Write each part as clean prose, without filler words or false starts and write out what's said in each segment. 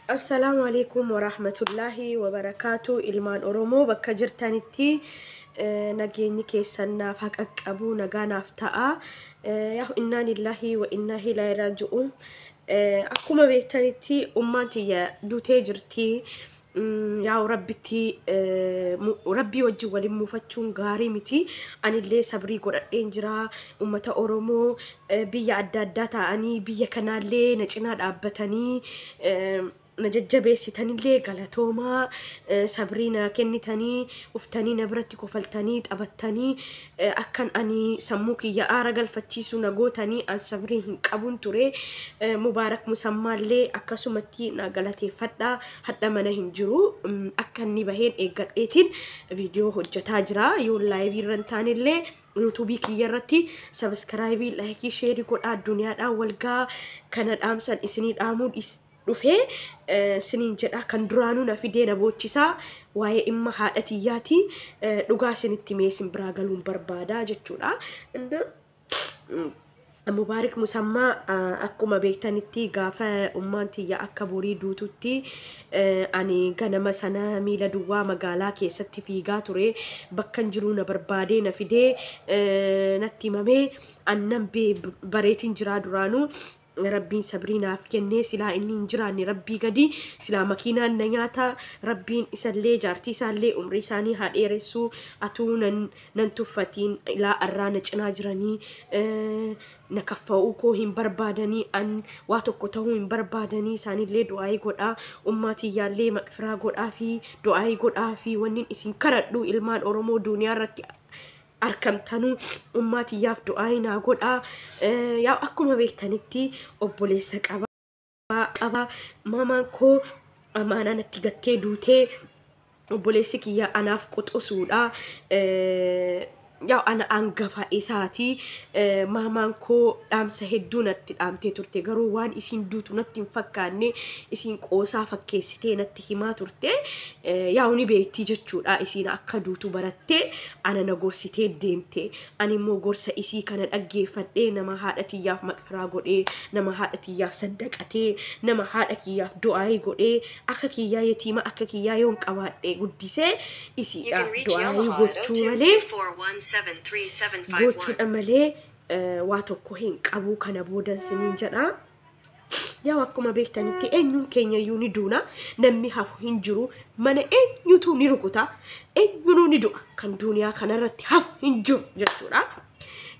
السلام عليكم ورحمة الله وبركاته. إلمان أورومو بكجرتانيتي نجيني كيسنا فك أبو نجانا فتاة يا إنا لله وإنا إليه راجعون. أكو ما بيتانيتي أمتي يا دوتي جرتي يا ربتي ربي وجه ولي مفتشون غاري متي أنا اللي صبري قرأ إنجرا أمتا أورومو بيا عداداتا أني بيا كنالي نجنا أبتني نججبه ستاني لي غلطوما صبرينا كنتاني وفتاني نبرتي كفلتاني تابتاني أكن أني سموكي يا آرقل فتيسو نغوتاني أن صبريهن قبون توري مبارك مسمى لي أكسومتي نغلطي فتا حتى منهن جرو أكن نبهين إيقات إيتين فيديو هجتا جرا يون لايفي رنتاني لي يوتيوبي كي يرتي سبسكرايبي لايكي شيري قول الدنيا أولغا كانت أمسان إسنين آمود dhufe sinin jedha kan duraanuu na fidee na boochisaa waa'ee imma haadhatiyyaati dhugaa sinitti meesin biraa galuun barbaada jechuudha. مبارك مسمى أكما بيتانيتي غافة أمانتي يا أكبوري دوتوتي أني غنما سنة ميلا دوا مغالا كيستي في غاتوري بكن جرونا بربادي نفيدي نتي مامي أنم بريتين جرا درانو ربين صبرينا فكني سلا إني نجراني ربي قدي سلا مكينا نياتا ربين إسالي جارتي سالي عمري ساني هاد إيرسو أتون ننتفتين إلى أرانج ناجراني نكفاوكو هم بربادني أن واتوكو تهو هم بربادني ساني اللي دعاي قد أماتي يالي مكفرا قد في دعاي قد في ونين إسين كردو إلمان أورومو دنيا رتي أركمتانو أماتي ياف دعاينا قد يا أكما بيتانيتي أبوليسك أبا ماما كو أمانا نتيجتي دوتي أبوليسك يا أناف قد أسودا يا أنا أنقفا إساتي ماما كو أم سهدونا أم تيتورتي غروان إسين دوتو نتين فكاني إسين قوسا فكيستي نتهما تورتي ياوني بيتي جتشودا إسين أكا دوتو براتي أنا نغورسيتي ديمتي أني مو غورسا إسي كانت أجيفتي نما هادتي ياف مكفرا قولي نما هادتي ياف صدقاتي نما هادتي ياف دعاي قولي أكاكي يا يتيما أكاكي يا يونك أواتي قدسي إسي دعاي قوتشو مالي gochuun amalee waa tokko hin qabu kana boodan siniin jedha. Yaa akkuma beektanitti eenyuun keenya iyyuu ni duuna namni hafu hin jiru mana eenyutu ni rukuta eenyuun ni du'a kan duniyaa kanarratti hafu hin jiru jechuudha.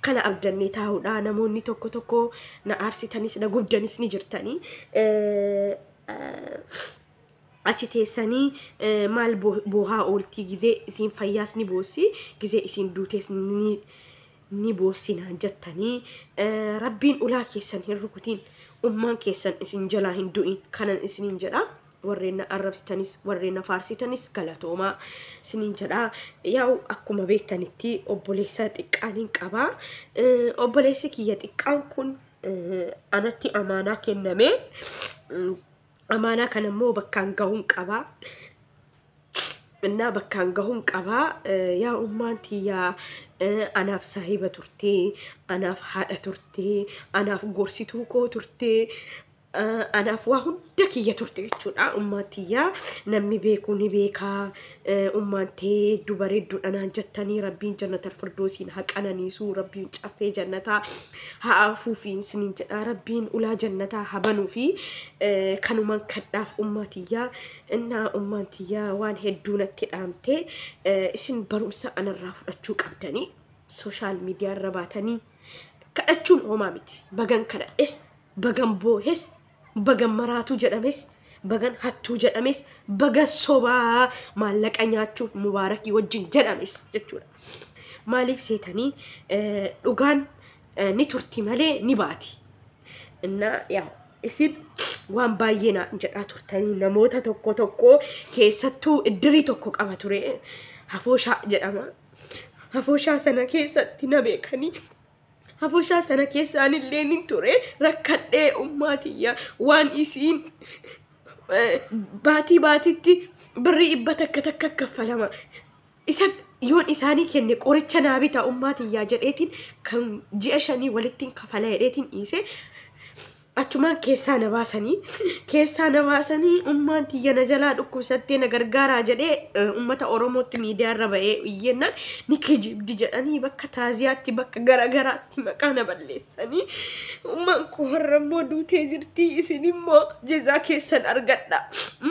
Kana abdannee taa'uudha namoonni tokko tokko na aarsitanis na gubdanis ni jirtanii. Ati teessanii maal boohaa ooltii gizee isin fayyaas ni boossi gizee isin duutees ni boossinaan jettanii rabbiin ulaa keessan hin rukutiin ummaan keessan isin jalaa hin du'in kanan isiniin jedha. Warreen na arrabsitanis warreen na faarsitanis galatoomaa isiniin jedha. Yaa akkuma beektanitti obboleessa xiqqaaniin qaba. Obboleessi kiyya xiqqaan kun anatti amaanaa kenname. أمانة كان مو بكان جهون كبا إننا بكان جهون كبا يا أمانتي يا أنا في صاحبة ترتي أنا في حالة ترتي أنا في قرصي توكو ترتي أنا في واحد دكية ترتي شونا أمانتي يا نمي بيكوني بيكا أمانتي دوباريدو أنا جتني ربين جنة الفردوسين هك أنا نيسو ربين شافي جنة هافو في سنين ربين أولا جنة هبنو في كانوا من كداف أمانتي يا إن أمانتي يا وان هدونا تأمتي اسم بروسا أنا رافض أشوك أبداني سوشال ميديا رباتني كأتشون أمامتي بغن كده إس بغن بوهس بغن مراتو جدامس بغن هاتو جدامس بغن صوبا مالك أنياتشوف مباركي وجن جدامس جتشورا ماليف سيتاني لغان نتورتي مالي نباتي إننا يا إسيب وان باينا جدا تورتاني نموتا توكو توكو كيستو الدري توكو قباتوري هفوشا جداما هفوشا سنة كيستي نبيكاني هفوشا سنة كيساني اللي نتوري ركضي أماتي وان إسين باتي تي بري إبتك تك كفلما إسان يون إساني كني قريتش نابتا أماتي يا جريتين كان جيشاني ولتين كفلا يريتين إيسي achumaan keessaa na baasanii ummaan tiyya na jalaa dhukkubsattee na gargaaraa jedhee ummata Oromootti miidiyaa irra ba'ee iyyennaan ni kijibdi jedhanii bakka taaziyaatti bakka garagaraatti maqaa na balleessanii ummaan koo har'ammoo duutee jirti isin immoo jezaa keessan argadha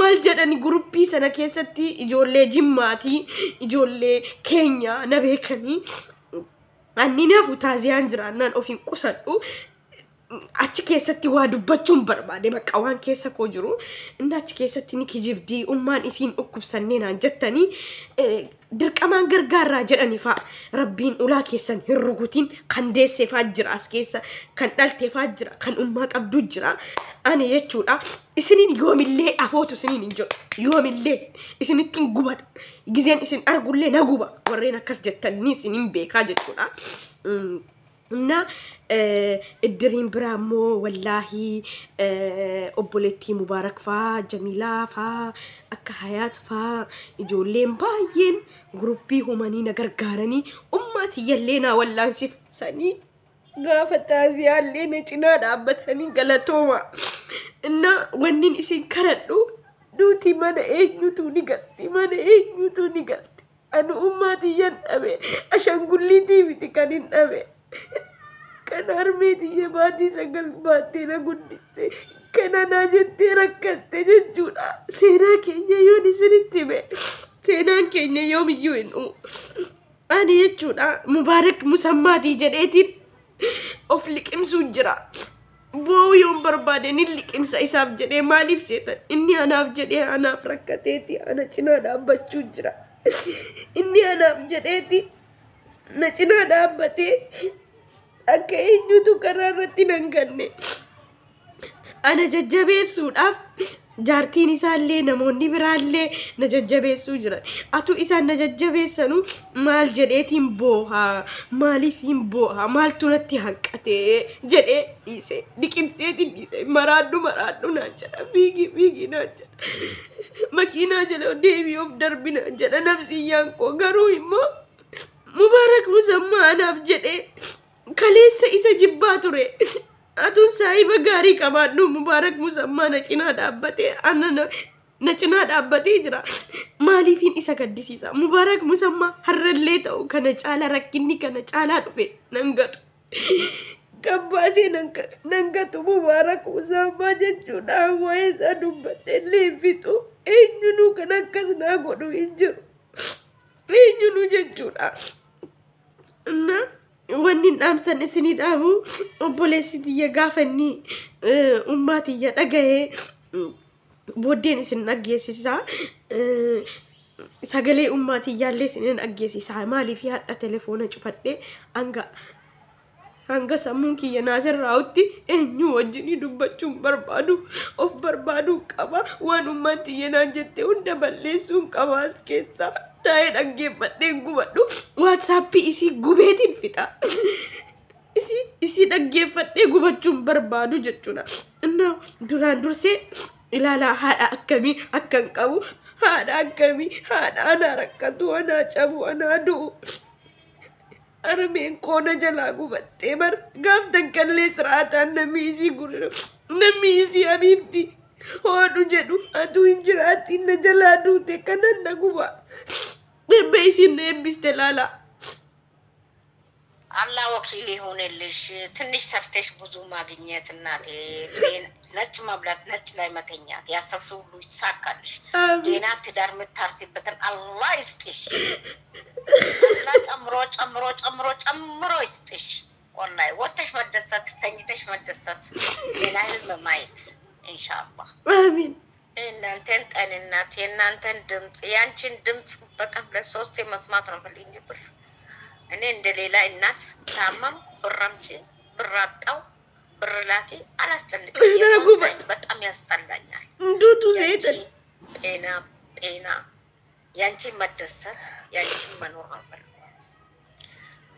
maal jedhani guruppii sana keessatti ijoollee Jimmaatii ijoollee Keenya na beekanii anni naafu taaziyaan jiraannaan ofiin qusadhu achi keessatti waa dubbachuun barbaade bakka waan keessa koo jiru inni achi keessatti ni kijibdi ummaan isiin dhukkubsannee naan jettanii dirqamaan gargaaraa jedhanii fa rabbiin ulaa keessan hin rukutin kan deesseefaa jira as keessa kan dhalteefaa jira kan ummaa qabdu jira ani jechuudha isiniin yoomillee afootu isiniin hin jedhu yoomillee isinittiin gubata gizeen isin argullee na guba warreen akkas jettanii isiniin beekaa jechuudha na الدرين برامو والله أبولتي مبارك فا جميلة فا أكا حياة فا يجولين باين جروبي هماني نغرغارني أماتي يلينا ولا نسيف ساني غافة تازيان لينا جنا دابتاني غلطوما إنا ونين إسين كردو دوتي مانا إيجنوتو نغلطي مانا إيجنوتو نغلطي أنا أماتي ين أبي عشان قولي تي بتكانين أبي kan harmeetiyya baatii sagal baattee na guddiste kan anaa jettee rakkatte jechuudha seenaa keenya yoon isinitti hime seenaan keenya yoomiyyuu hin dhumu ani jechuudha mubaarak musammaatii jedheetiin of liqimsuu jira boo yoon barbaade ni liqimsa isaaf jedhee maaliif seetan inni anaaf jedhee anaaf rakkateeti ana cinaa dhaabbachuu jira inni anaaf jedheeti na cinaa dhaabbatee akka eenyutu karaarratti nan ganne ana jajjabeessuudhaaf jaartiin isaallee namoonni biraallee na jajjabeessuu jiran atu isaan na jajjabeessanu maal jedheetiin boohaa maaliif hin boohaa maaltu natti hanqatee jedhee dhiise liqimseetiin dhiise maraadhu naan jedha fiigi naan jedha makiinaa jala deebii of darbi naan jedha nabsiyyaan koo garuu immoo mubaarak musammaa anaaf jedhee kaleessa isa jibbaa ture atun saahiba gaarii qabaadhu mubaarak musammaa na cinaa dhaabbatee ana na cinaa dhaabbatee jira maaliifin isa gaddisiisa mubaarak musammaa harrallee ta'u kana caala rakkinni kana caalaa dhufe nan gatu kabbaasee nan gatu mubaarak musammaa jechuudha waa'ee isaa dubbatteellee hin fixu eenyunuu kan akkas naa godhu hin jiru eenyunuu jechuudha wannin dhaamsan isinii dhaamu obboleessitiyya gaafanni ummaatiyya dhagahee booddeen isin dhaggeessisaa sagalee ummaatiyyaallee isin dhaggeessisaa maaliif haadha telefoona cufadhee hanga sammuun kiyya naasirraa'utti eenyu wajjinii dubbachuun barbaadu of barbaaduu qaba waan ummaatiyya naan jette hunda balleessuun qaba as keessaa taa'ee dhaggeeffadheen gubadhu waatsaappii isii gubeetiin fixa isii dhaggeeffadhee gubachuun barbaadu jechuudha innaa duraan dursee ilaalaa haadha akkamii akkan qabu haadha akkamii haadha anaa rakkatu anaa cabu anaa du'u armeen koona jalaa gubattee bar gaaftan kallee siraataan namni isii habiibti hoodhu jedhu atuu hin jiraatiin na jalaa duute kanan na guba በይሲን ቢስተላላ አላህ ወኪል ይሁንልሽ ትንሽ ሰርተሽ ብዙ ማግኘት እናቴ ነጭ መብላት ነጭ ላይ መተኛት ያሰብሽው ሁሉ ይሳካልሽ ሌላ ትዳር ምታርፊበትን አላህ ይስጥሽ አላህ ጨምሮ ይስጥሽ ወላሂ ወጥተሽ መደሰት ተኝተሽ መደሰት ሌላ ህልም ማየት ኢንሻአላህ አሚን እናንተን ጠንናት የናንተን ድምጽ ያንቺን ድምጽ በቀን ለሶስት መስማት ነው ፈልኝ ብር እኔ እንደሌላ እናት ታማም ብራምጪ ብራጣው ብርላፊ አላስተንቀኝ በጣም ያስጠላኛል እንዱቱ ዘይት ጤና ያንቺ መደሰት ያንቺ መኖር ነው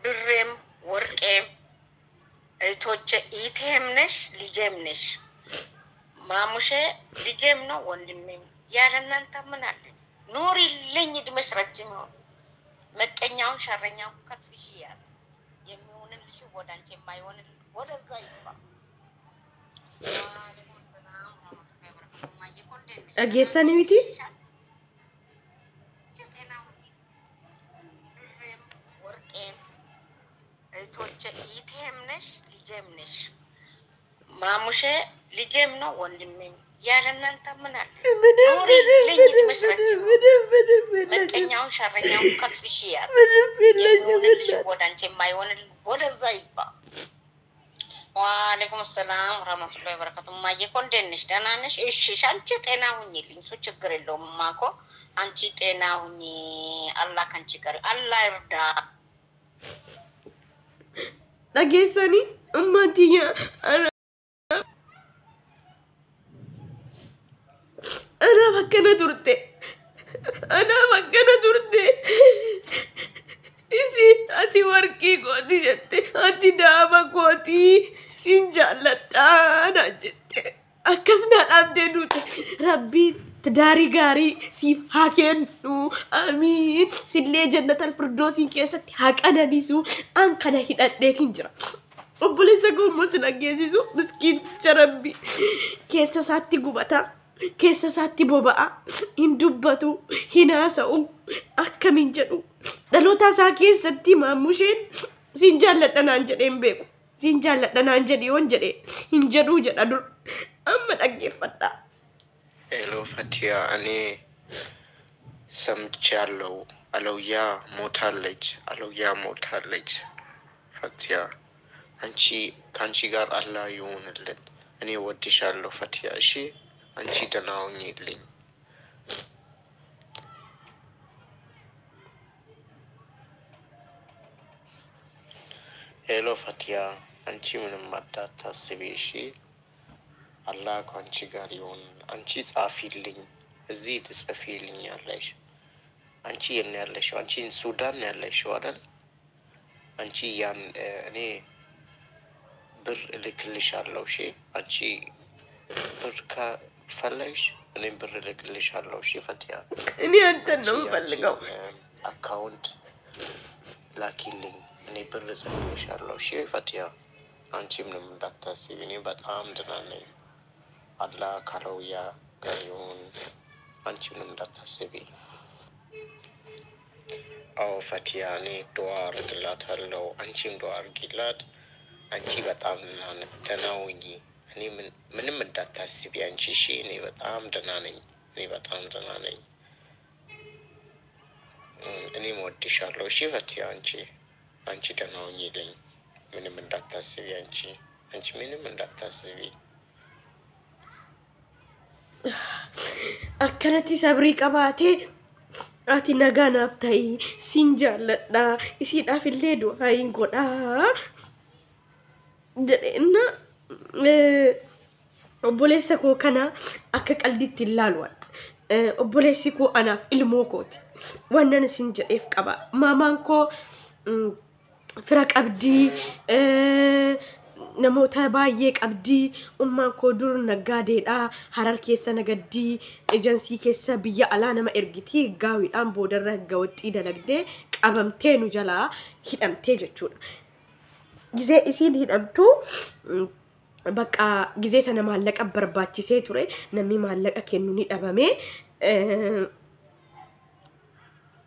ብሬም ወርቄም እቶቼ ኢቴም ነሽ ልጄም ነሽ ማሙሼ ልጄም ነው ወንድሜም ያለናንተ ምን አለ ኑሪልኝ እድሜሽ ረጅም ነው መቀኛውን ሸረኛው ከስሽ ያዝ የሚሆንን ልጅ ወዳንቺ የማይሆን ወደዛ ይባ Dhageessanii miti? ማሙሼ ልጄም ነው ወንድሜም ያለ እናንተ ምን አለ ኑሪ ልኝ ትመስላችሁ መቀኛውን ሸረኛውን ከስብሽ ያዝ የሆነልሽ ወዳንቺ የማይሆንል ወደዛ ይባ ወአለይኩም ሰላም ወራህመቱላሂ ወበረካቱ ማየ ኮንደንሽ ደህና ነሽ እሺ አንቺ ጤና ሁኚልኝ ሶ ችግር የለውም ማኮ አንቺ ጤና ሁኚ አላህ ካንቺ ጋር አላህ ይርዳ dhageessanii ummatiya ana bakkana turte isi ati warqii kooti jette ati daama kooti sin jaalladha na jette akkas na dhabdee duute rabbiin تداري غاري سيف هاكن امين سلي جنة الفردوس كيست هاك انا نيسو ان كان هيدك انجرا وبوليس اقول مسنا جيزو مسكين شربي كيس ساتي غبتا كيس ساتي بوبا اندبتو هنا سو اكمن جدو دلوتا ساكي ستي ماموشين سينجالدنا انجدين بيكو سينجالدنا انجدي وانجدي انجدو جدادو اما دغيفتا Hello Fatia, ani samchallo alawya motalej Fatia anchi kanchi gar Allah yunillet ani wadishallo Fatia shi anchi danawnyilin Hello Fatia anchi ምንም አታስቢ እሺ Allah kanchi gar yun anchi ጻፊልኝ እዚህ ትጽፊልኝ ያለሽ አንቺ የኔ ያለሽ አንቺ ሱዳን ያለሽ አይደል አንቺ ያን እኔ ብር ልክልሻለሁ እሺ አንቺ ብር ከፈለግሽ እኔ ብር ልክልሻለሁ እሺ ፈቲያ እኔ አንተን ነው የምፈልገው አካውንት ላኪልኝ እኔ ብር ልክልሻለሁ እሺ ፈቲያ አንቺ ምንም እንዳታስቢ እኔ በጣም ደህና ነኝ አላህ ካለውያ ጋዩን አንቺ ምንም እንዳታስቢ አው ፈቲያኔ ዱዓ አድርግላታለሁ አንቺም ዱዓ አድርጊላት አንቺ በጣም ደህና ሁኚ እኔ ምንም እንዳታስቢ አንቺ እሺ እኔ በጣም ደህና ነኝ እኔ ወድሻለሁ እሺ ፈቲያ አንቺ ደህና ሁኚልኝ ምንም እንዳታስቢ አንቺ ምንም እንዳታስቢ akkanatti sabrii qabaatee ati nagaa naaf ta'i siin jaalladha isiidhaaf illee du'aa hin godhaa jedheenna obboleessa koo kana akka qalditti hin laaluwan obboleessi koo anaaf ilmoo kooti wannan isin jedheef qaba maamaan koo fira qabdii namoota baay'ee qabdi ummaan koo dur naggaadeedha harar keessa nagaddii ejansii keessa biyya alaa nama ergiti gaawidhaan boodarra gawxii dalagdee qabamtee nu jalaa hidhamtee jechuudha gizee isiin hidhamtu bakka gizee sana maallaqa barbaachisee ture namni maallaqa kennu ni dhabame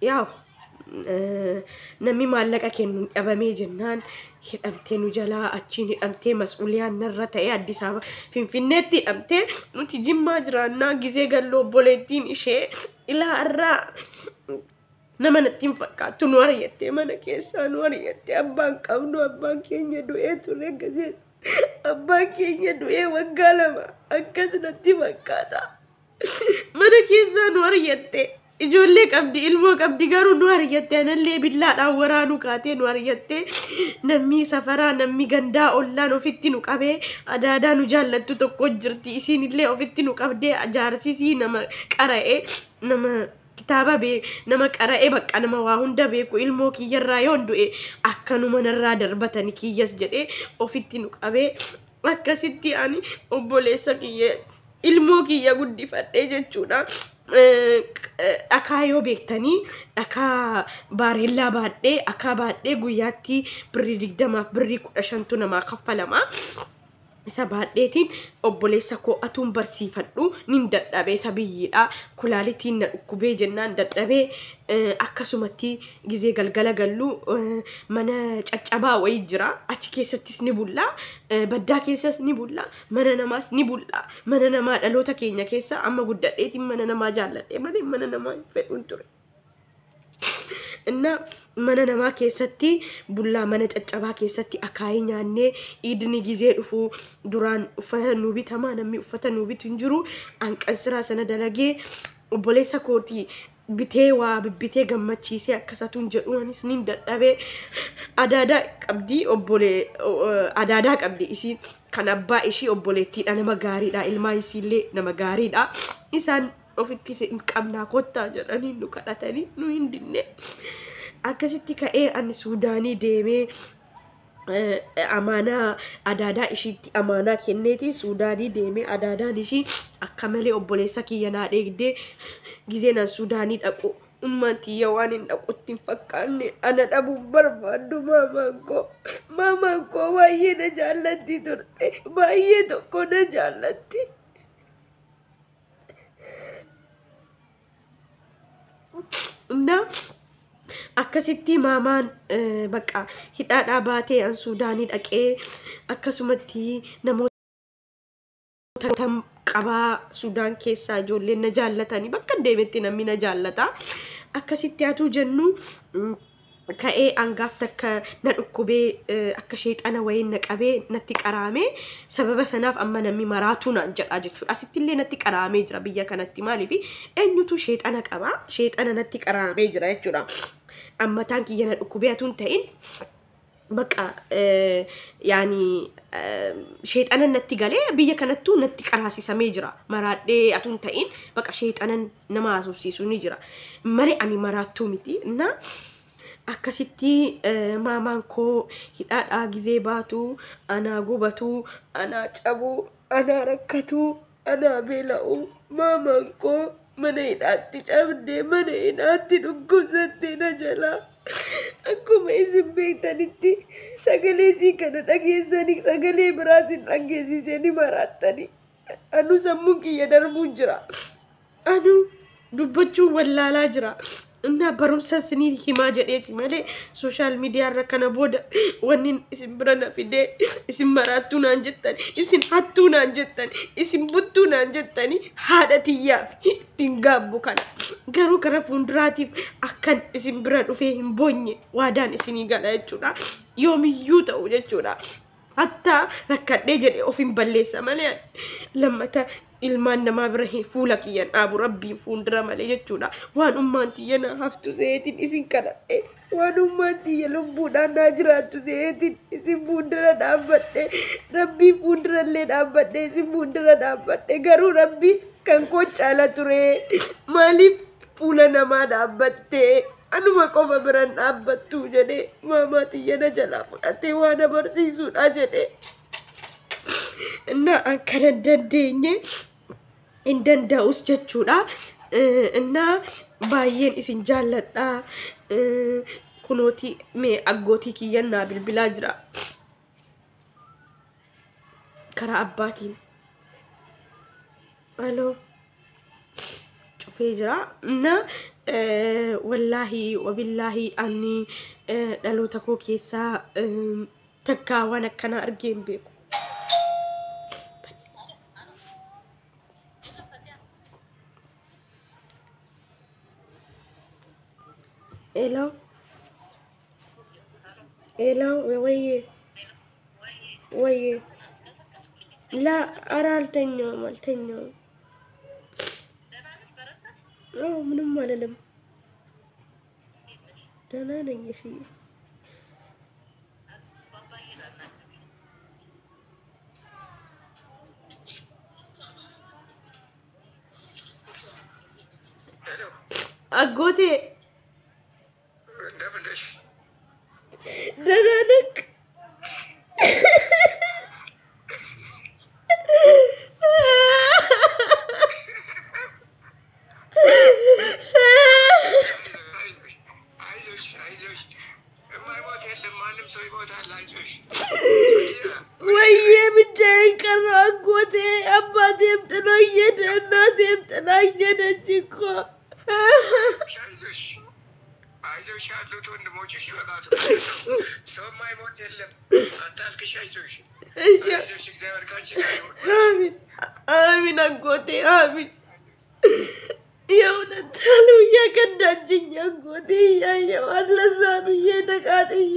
yaa namni maallaqa kennu dhabamee jennaan hidhamtee nu jalaa achiin hidhamtee mas'uuliyaan narra ta'ee Addis Ababa Finfinneetti hidhamtee nuti Jimmaa jiraannaa gizee galloo obboleettiin ishee ilaa irraa nama natti hin fakkaattu nu ariyattee mana keessaa nu ariyattee abbaan qabnu abbaan keenya du'ee ture gizee abbaan keenya du'ee waggaa lama akkas natti fakkaata mana keessaa nu ariyattee ijoollee qabdi ilmoo qabdi garuu nu ariyatte anallee billaadhaan waraanu kaatee nu ariyatte namni safaraa namni gandaa ollaan ofitti nu qabee adaadaa nu jaallattu tokko jirti isiin illee ofitti nu qabdee jaarsisii nama qara'ee nama kitaaba nama qara'ee bakka nama waa hunda beeku ilmoo kiyyarraa yoon du'e akkanuma narraa darbatani kiyyas jedhee ofitti nu qabee akkasitti ani obboleessa kiyya ilmoo kiyya guddifadhee jechuudha akaayoo beektanii akaa bareellaa baadhee akaa baadhee guyyaatti birrii 20 birrii 15 namaa kaffalama isa baadheetiin obboleessa koo atuun barsiifadhu nin dadhabee sabiyyiidha kulaalitiin na dhukkubee jennaan dadhabee akkasumatti gizee galgala gallu mana caccabaa wayii jira achi keessattis ni bulla baddaa keessas ni bulla mana namaas ni bulla mana namaa dhaloota keenya keessa amma guddadheetiin mana namaa jaalladhe malee mana namaa hin fedhuun ture. Inna mana namaa keessatti bullaa mana caccabaa keessatti akaayii nyaannee idni gizee dhufu duraan uffata nuu bitamaa namni uffata nuu bitu hin jiru anqansiraa sana dalagee obboleessa kootii bitee waa bibbitee gammachiisee akkasatuun jedhu anis nin dadhabee adaadaa qabdi adaadaa qabdi isii kan abbaa ishii obboleettiidha nama gaariidha ilmaa isiillee nama gaariidha isaan ofitti hin qabnaa kottaa jedhanii nu kadhatanii nu hin dinne akkasitti ka'ee ani Suudaanii deemee amaanaa adaadaa ishiitti amaanaa kenneeti Suudaanii deemee adaadaan ishii akka malee obboleessa kiyya naa dheegdee gizee nan Suudaanii dhaqu ummatiyya waan hin dhaqutti hin fakkaanne ana dhabuun barbaaddu maamaan koo baay'ee na jaallatti turte baay'ee tokko na jaallatti. Inna akkasitti maamaan bakka hidhaadhaa baatee an Suudaanii dhaqee akkasumatti namoota qabaa Suudaan keessaa ijoolleen na jaallatanii bakka deemetti namni na jaallata akkasitti hatuu jennu ka'ee angaaf takka na dhukkubee akka sheexana wayiin na qabee natti qaraame sababa sanaaf amma namni maraatuu naan jedhaa jechuudha asittillee natti qaraamee jira biyya kanatti maaliif eenyutu sheexana qaba sheexana natti qaraamee jira jechuudha amma taan kiyya na dhukkubee atuun ta'in bakka yaani sheexana natti galee biyya kanattuu natti qaraasisamee jira maraadhee atuun ta'in bakka sheexana nama haasofsiisuu ni jira malee ani maraattuu miti na akkasitti maamaan koo hidhaadhaa gizee baatu anaa gubatu anaa cabu anaa rakkatu anaa beela'u maamaan koo mana hidhaatti cabdee mana hidhaatti dhukkubsattee na jalaa akkuma isin beektanitti sagalee isii kana dhageessanii sagalee biraas hin dhageessisanii maraattanii anu sammuun kiyya darbuun jira anu dubbachuun wallaalaa jira. Inna barumsa sinii himaa jedheeti malee social media irra kana booda wanni isin bira na fidee isin maraattuu naan jettani isin hattuu naan jettani isin buttuu naan jettani haadha tiyyaaf ittiin gaabbu kana garuu kara fuulduraatiif akkan isin bira dhufee hin boonye waadaan isinii gala jechuudha yoomiyyuu ta'u jechuudha hatta rakkadhee jedhee of hin balleessa malee lammata ilmaan namaa bira fuula kiyyan dhaabu rabbiin fuuldura malee jechuudha waan ummaan tiyya na haftu seetiin isin kadhadhe waan ummaan tiyya lubbuudhaan naa jiraattu seetiin isin fuuldura dhaabbadhe rabbiin fuuldurallee dhaabbadhe isin fuuldura dhaabbadhe garuu rabbiin kan koo caala ture maaliif fuula namaa dhaabbatte anuma qofa biran dhaabbattu jedhee maamaa tiyya na jalaa fudhatee waan barsiisuudha jedhee inna akkana dandeenye hin danda'us jechuudha inna baay'een isin jaalladha kunooti mee aggootii kiyyan naa bilbilaa jira karaa abbaatiin aloo cufee jira inna wallaahi wabillaahi ani dhaloota koo keessaa takkaa waan akkanaa argee hin beeku. Hello, ويه لا أرى التنيوم من ما لم أنا نجشي أقولي دنانك ويه بدك نجيكو አይዞሽ ያሉት ወንድሞችሽ ይበቃሉ። ሰው ማይሞት የለም። አታልቅሽ፣ አይዞሽ አይዞሽ፣ እግዚአብሔር ካንቺ ጋር ይሁን። አሜን አሜን አጎቴ አሜን። የእውነት ነው እየከዳችኝ አጎቴ እያየኋት ለዛ ነው እየተቃጥዬ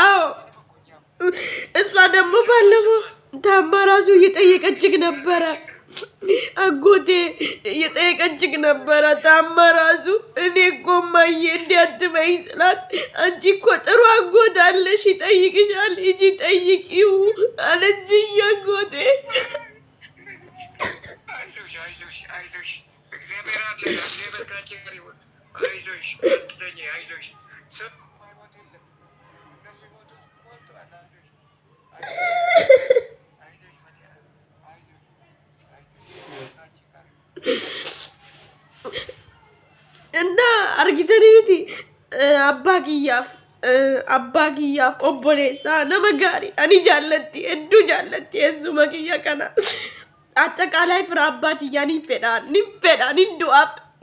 አዎ እሷ ደግሞ ባለፈው ታማ ራሱ እየጠየቀችክ ነበረ አጎቴ እየጠየቀችክ ነበረ ታማ ራሱ እኔ እኮ እማዬ እንዲያትበኝ ስላት አንቺ እኮ ጥሩ አጎት አለሽ ይጠይቅሻል ሂጂ ጠይቂው አለችኝ አጎቴ አይዞሽ አይዞሽ አይዞሽ እግዚአብሔር አለ እግዚአብሔር ካንቺ ጋር ይሁን አይዞሽ አትዘኝ አይዞሽ ሰው ማይሞት የለም እነሱ ሞቱ ሞቱ አላዞሽ አይዞሽ ፈቲያ አይዞሽ ካንቺ ጋር እና አርጊተኒቲ አባጊያፍ ኦቦሌሳ ነመጋሪ አኒ ጃለቲ እዱ ጃለቲ እሱ መግያ ከና አጠቃላይ ፍራ አባትያ ኒፌዳ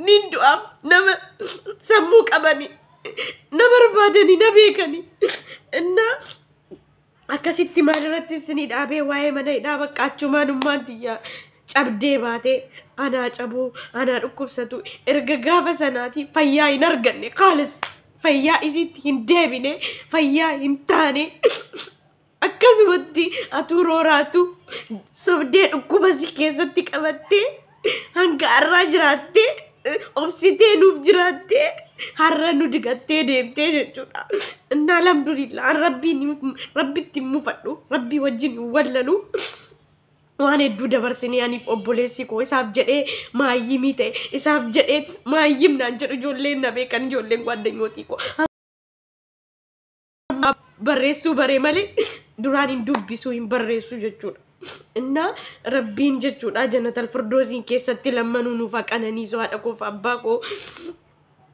ኒንዱአፍ ነመ ሰሙ ቀበኒ ነበርባደኒ ነቤከኒ እና አከሲቲ ማለረት ስኒ ዳቤ ዋይ መነይ ዳበቃችሁ ማኑማንትያ ጨብዴ ባቴ አና ጨቡ አና ዱኩብሰቱ እርገ ጋፈ ሰናቲ ፈያ ይነርገኔ ቃልስ ፈያ ኢሲት ሂንዴቢኔ ፈያ ሂንታኔ akkasumatti atuu rooraatu sobdee dhukkuba si keessatti qabattee hanga har'aa jiraattee obsitee nuuf jiraattee har'a nu digattee deemtee jechuudha. Innaa alhamdulillah rabbitti mufadhu rabbii wajjin wallalu waan hedduu dabarsinee aniif obboleessi koo isaaf jedhee maayyimii ta'e isaaf jedhee maayyimnaan jedhu ijoolleen na beekan ijoolleen gwaddanyootii koo barreessuu baree malee duraan hin dubbisuu hin barreessu jechuudha. Inna rabbiin jechuudha jannatal firdoosin keessatti lammanuu nuuf haqananii soo haadha koof abbaa koo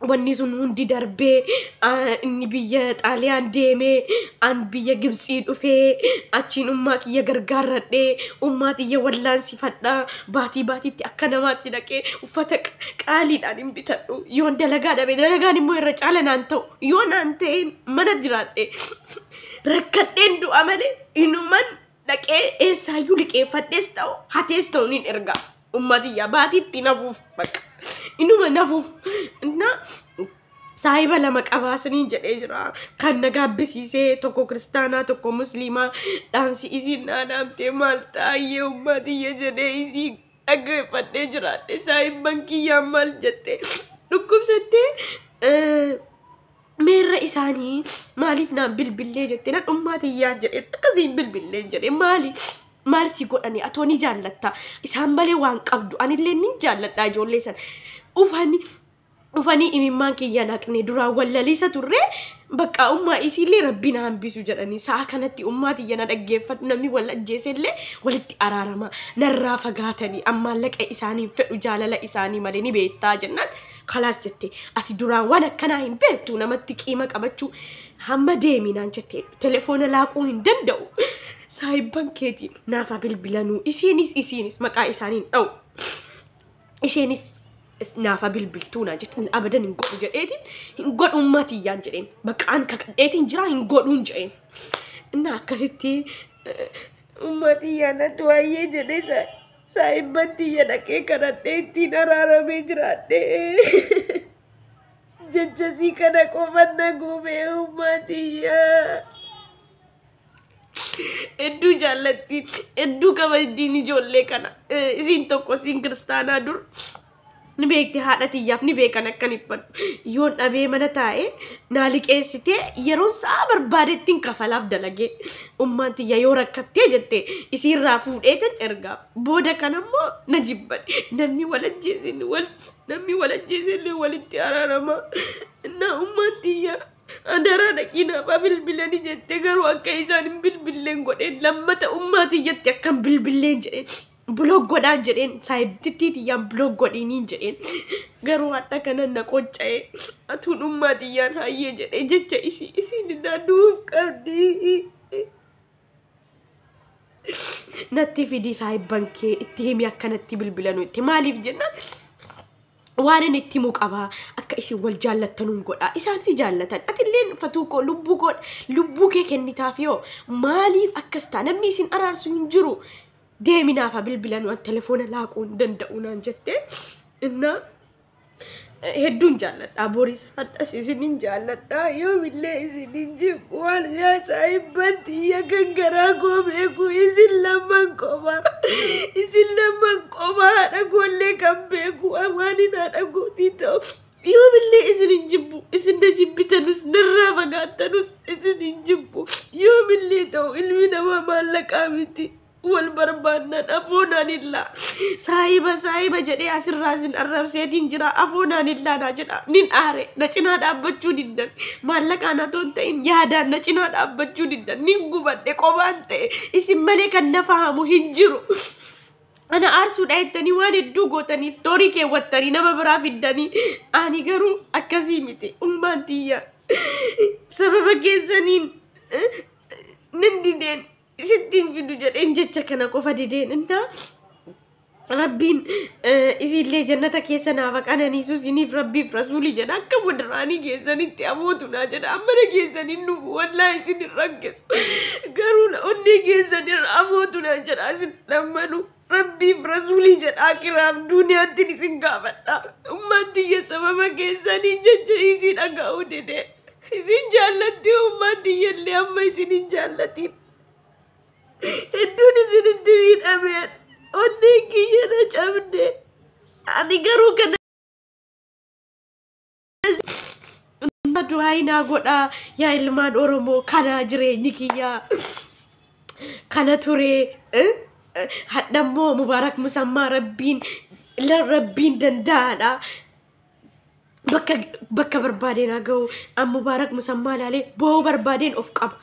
wanni sun hundi darbee inni biyya xaaliyaan deemee an biyya Gibxii dhufee achiin ummaa kiyya gargaarradhee ummaa tiyya wallaansifadhaa baatii baatiitti akka namaatti dhaqee uffata qaaliidhaan hin bitadhu yoon dalagaa dhabe dalagaan immoo irra caala naan ta'u yoo naan ta'e mana jiraadhe rakkadheen du'a malee inuman dhaqee eessaayyuu liqeeffadhees ta'u hatees ta'u nin ergaa ummaa tiyya baatiitti nafuuf bakka inuma nafuuf inna saahiba lama qabaasanii jedhee jira kan nagaabbisiisee tokko kiristaanaa tokko musliimaa dhaamsi isiin dhaamtee maal ta'ayyee ummaa tiyya jedhee isii dhaggeeffadhee jiraadhe saahibban kiyyaan maal jettee dhukkubsattee meerra isaanii maaliif naan bilbillee jettee nan ummaa tiyyaan jedhee akkasiin bilbillee jedhee maal si godhani atoo ni jaallatta isaan malee waan qabdu anillee ni jaalladha ijoollee san ufanii imimmaan kiyya naqne duraan wallaliisa turre bakka ummaa isiillee rabbiin hambisu jedhanii sa'a kanatti ummaa tiyya na dhaggeeffatu namni wal ajjeesellee walitti araarama narraa fagaatanii ammallaqa isaanii fedhu jaalala isaanii malee ni beektaa jennaan khalaas jette ati duraan waan akkanaa hin beektu namatti qiima qabachuu hamma deeminaan jette telefoona laaquu hin danda'u saahibban keetii naafa bilbilanuu isiinis maqaa isaaniin dha'u isheenis naafa bilbiltuuna jettin abadan hin godhu jedheetiin hin godhu ummatiyyaan jedheen baqaan kakadheetiin jira hin godhuun jedheen inna akkasitti ummatiyyaan atu waayee jedhee saahibban tiyya dhaqee kadhadhee ittiin araaramee jiraadhee jechasii kana qofanna guubee ummatiyyaa hedduu jaallattiin hedduu kabajdiin ijoollee kana isiin tokko isiin kiristaanaa dur ni beekte haadha tiyyaaf ni beekan akkan ibbadhu yoon dhabee mana taa'e naa liqeessitee yeroon sa'a barbaadettiin kafalaaf dalagee ummaan tiyya yoo rakkattee jette isiirraa fuudheetin ergaa booda kanammoo na jibbadhe namni wal ajjeesillee walitti araarama na ummaan tiyya adara dhaqinaaf bilbilanii jette garuu akka isaan hin bilbilleen godheen lammata ummaa tiyyatti akkan bilbilleen jedheen blog godaan jedheen saayibtittiiyyaan blog godhiniin jedheen garuu hadha kana na qocca'e atuun ummaatiyyaan hayyee jedhe jecha isiin naannuuf qabdi natti fidii saayibban kee itti himi akkanatti bilbilanu itti maaliif jennaan waan inni itti muqabaa akka isin wal jaallattanuun godhaa isaan si jaallatan atilleen fatuu koo lubbuu kee kennitaaf yoo maaliif akkas ta'a namni isin araarsu hin jiru deeminaaf bilbilan waan telefoona laaquu hin danda'u naan jettee innaa hedduun jaalladhaa boris hadhas isinin jaalladhaa yoomillee isinin jibbu waan saayibban xiyya kan garaa koo beeku isin lamman qofaa haadha koollee kan beeku waanin haadha kootii ta'u yoomillee isinin jibbu isin na jibbitanus narraa fagaattanus isinin jibbu yoomillee ta'u ilmi namaa maallaqaa miti wal barbaannan afoonaan illaa saayiba jedhee asirraa sin arrabseetiin jira afoonaan illaa naa jedha nin aare na cinaa dhaabbachuu diddan maallaqaan atoon ta'in yaadaan na cinaa dhaabbachuu diddan nin gubadhe qobaan ta'e isin malee kan na fahamu hin jiru ana aarsuudha jettanii waan hedduu gootanii istoorii keewwattanii nama biraa fiddanii ani garuu akkasii miti ummaan tiyya sababa keessaniin nin dideen sittiin fidu jedheen jecha kana qofa dideen inna rabbiin isillee jannata keessa naaf qananiisu isiniif rabbiif rasuuli jedha akka wadraanii keessanitti amootu naa jedha ammana keessaniin nufu wallaa isin rakkesu garuu onni keessan amootu naa jedha isin lammanu rabbiif rasuuli jedha kiraaf duuniyaatti isin gaafadha ummaan tiyya sababa keessanii jecha isin dhaga'uu dide isin jaallatti ummaan tiyyallee amma isin hin jaallatiin hedduun isinitti miidhameen onneen kiyya na cabde ani garuu kana du'aa naa godhaa yaa ilmaan Oromoo kana jireenyi kiyyaa kana ture hadhammoo Mubaarak Musammaa rabbiin danda'aadha bakka barbaadeen haa ga'u an Mubaarak Musammaa laalee boo barbaadeen of qaba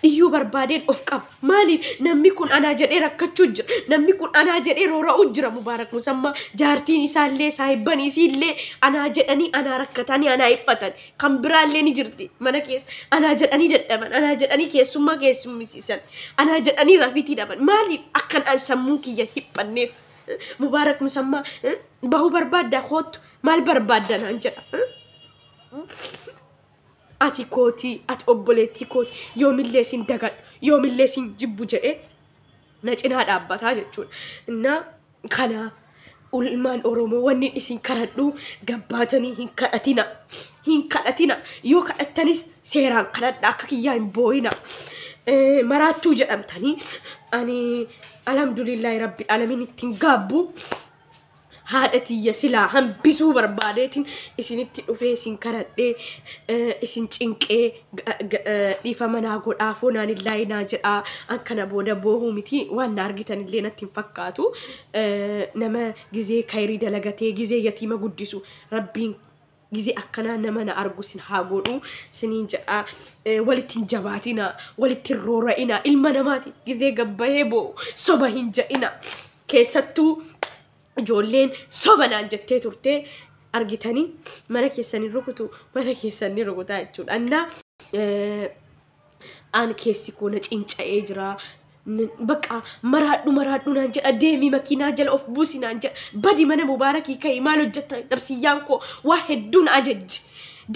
iyyuu barbaadeen of qaba maaliif namni kun anaa jedhee rakkachuu jira namni kun anaa jedhee roora'uu jira Mubaarak Musammaa jaartiin isaallee saayibban isiillee anaa jedhanii anaa rakkatanii anaa hiffatan kan biraallee ni jirti mana keessa anaa jedhanii dadhaban anaa jedhanii keessummaa keessummisiisan anaa jedhanii rafiitii dhaban maaliif akkan an sammuu kiyya hiphanneef Mubaarak Musammaa bahuu barbaaddaa kootu maal barbaaddan an jedha ati kooti ati obboleettii kooti yoomillee sin dagadhu yoomillee sin jibbu jedhee na cinaa dhaabbataa jechuudha innaa kana ulmaan Oromoo wanni isin kadhadhu gabbaatanii hin kadhatina yoo kadhattanis seeraan kadhadha akka kiyyaa hin boo'ina maraattuu jedhamtanii ani alhamdulillahi rabbil alamin ittiin gaabbu haadha tiyya silaa hambisuu barbaadeetiin isinitti dhufee isin kadhadhee isin cinqee dhiifama naa godhaa foonaan illaa naa jedhaa akkana booda boohuu miti waan na argitan illee natti hin fakkaatu nama gizee kayrii dalagatee gizee yatiima guddisu rabbiin gizee akkanaa nama na argu sin haa godhu siniin jedhaa walittiin jabaatina walittiin roora'ina ilma namaati gizee gabbahee boo'u soba hin ja'ina keessattuu ijoolleen sobanaan jettee turte argitanii mana keessanii rukutu mana keessanii rukutaa jechuudha annaa aan keessi koo na cinca'ee jira bakka maraadhu naan jedha deemii makiinaa jala of buusi naan jedha badi mana Mubaarakii ka'ii maal hojjetta dhabsiyyaan koo waa hedduun ajajji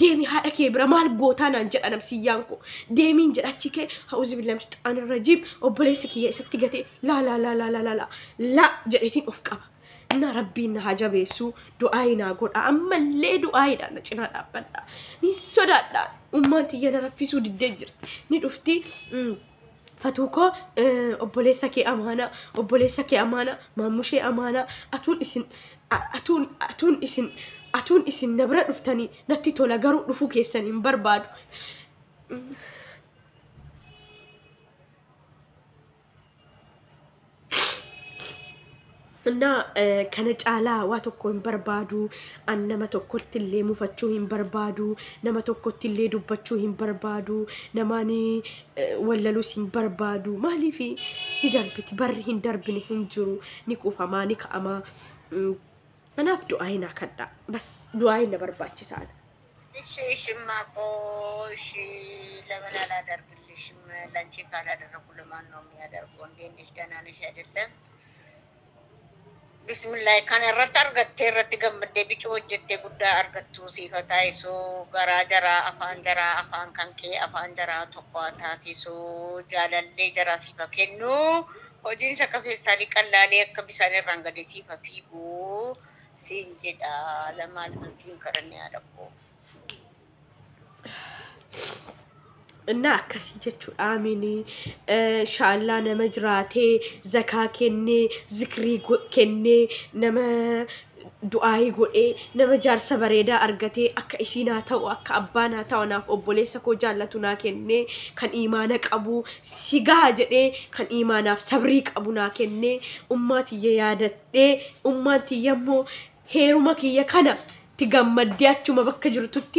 deemii haadha kee bira maal gootaa naan jedha dhabsiyyaan koo deemiin jedhachi kee ha'uuzi billahi shayxaanir rajiim obboleessa kiyya isatti gatee laa jedheetiin of qaba na rabbiin na hajabeessu du'aayinaa godha ammallee du'aayiidha na cinaa dhaabbadha ni sodaadha ummaan tiyya na raffisuu diddee jirti ni dhufti fatuko obboleessa kee amaana maamushee amaana atuun isin na bira dhuftanii natti tola garuu dhufuu keessan hin barbaadu እና ከነጫላ ዋቶኮን በርባዱ አንነማ ቶኮልትሌ ሙፈቹሂን በርባዱ ነማ ቶኮልትሌ ዱበቹሂን በርባዱ ነማኒ ወለሉሲን በርባዱ ማሊፊ ይደርብት በርሂን ደርብን hinjiru niqufama nikama anaaf du'ayna kadda bas du'ayna barbaachisaadha እሺማ ቆሽ ለምን አላደርግልሽም ላንቺ ካላደረኩ ለማን ነው የሚያደርገው እንዴ ነሽ ደህና ነሽ አይደለም bismillah kan irratti argatte irratti gammadde bicu hojjette guddaa argattu sifataisu garajara afaan kan kee afaan jara tokko taasisu jaalalle jara sifa kennu hojiin isa kafeessali qallaale akka bisaan irraan gade sifa fiigu siin jedha lamaan siin karanne adabbo እና አከሲ ጀቹ አሚኒ ሻላ ነመጅራቴ ዘካ ከኔ ዝክሪ ከኔ ነመ ዱአይ ጎኤ ነመጃር ሰበሬዳ አርገቴ አከ ኢሲና ታው አከ አባና ታውናፍ ኦቦሌሰ ኮ ጃለቱና ከኔ ከን ኢማነ ቀቡ ሲጋ ጀዴ ከን ኢማናፍ ሰብሪ ቀቡና ከኔ ኡማት የያደዴ ኡማት የሞ ሄሩማ ከየ ከና ትገመዲያቹ መበከ ጅርቱቲ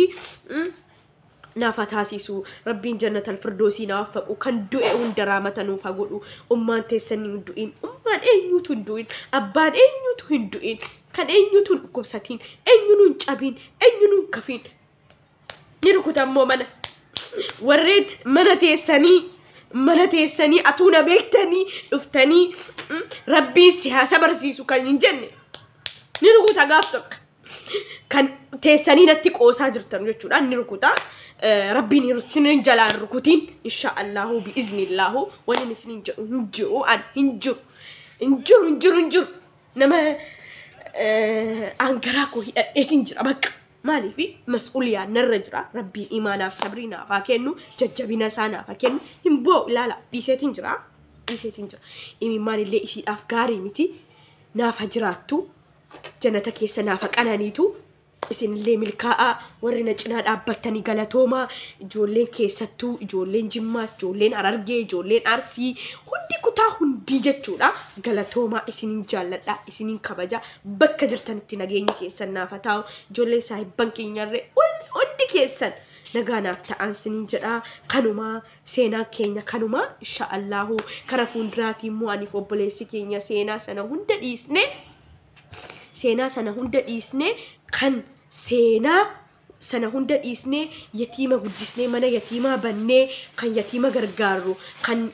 ናፋታሲሱ ረቢን ጀነት አልፍርዶሲ ናፈቁ ከንዱኤ ወንደራመተ ነው ፈጉዱ ኡማን ተሰኒ ዱኢን ኡማን ኤኙቱ ዱኢን አባን ኤኙቱ ዱኢን ከን ኤኙቱ ኮብሳቲን ኤኙኑን ጫቢን ኤኙኑን ከፊን ይርኩታሞ መነ ወሬድ መነቴሰኒ አቱና ቤክተኒ ዱፍተኒ ረቢ ሲያሰ በርሲሱ ከንጀነ ይርኩታ ጋፍተክ kan teessanii natti qoosaa jirtan jechuudha inni rukuta rabbiin isin jalaan rukutiin inshallah bi iznillah wani isin hinjiru nama angara ko hidhatin jira bakka maalifi mas'uliyaa narra jira rabbiin imaanaaf sabriinaaf kennu jajjabina saanaaf kennu himbo ilaala dhiiseetin jira imimmaan illee isiidhaaf gaarii miti naaf jiraattu جنتا كيسنا فقانانيتو اسين اللي ملكاء ورنا جنا دابتني غلاتوما جولين كيستو جولين جماس جولين ارارجي جولين ارسي هندي كوتا هندي جچودا غلاتوما اسين جالدا اسين كبجا بك جرتنتي نغيني كيسنا فتاو جولين ساي بانكي نياري هندي كيسن نغانا فتا انسين جدا كانوما سينا كينيا كانوما ان شاء الله كرفون دراتي مو اني فوبليسي كينيا سينا سنا هندا ديسني سينا سنة هندا إسنة كان سينا سنة هندا إسنة يتيمة قدسنة منا يتيمة بنة كان يتيمة غرغارو كان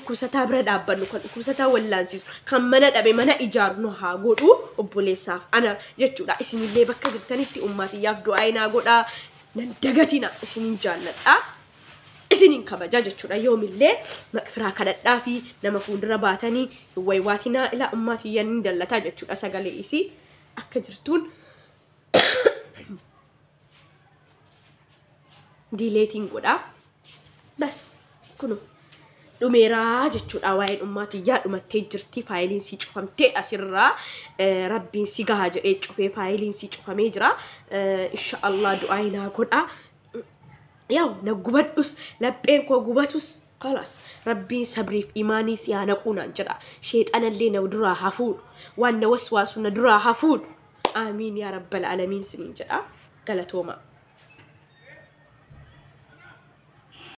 كوساتا برد أبنو كان كوساتا ولانسيس كان منا دبي منا إيجار نوها غورو وبوليساف أنا جتشو لا إسني اللي بكتر تاني في أمتي يفدو أينا غورا ندقتنا إسنين جالت إسنين كبجا جتشو لا يوم اللي مكفرا كدت دافي نما فون رباتني ويواتنا إلى أمتي يندلتا جتشو أساقالي إسي أكجرتون ديليتين قدا بس كنو دوميرا جتشو أوائن أماتي يا أمتي جرتي فايلين سيجو فمتي أسرا ربين سيقاها جريجو في فايلين سيجو فميجرا إن شاء الله دعاينا قدا ياو نقبتوس لبين كو قبتوس خلاص ربي صبري في إيماني سيانا قونا جرا شيطان اللي نودرا حفود وانا وسواسو ندرا حفود آمين يا رب العالمين سنين جرا قالتوما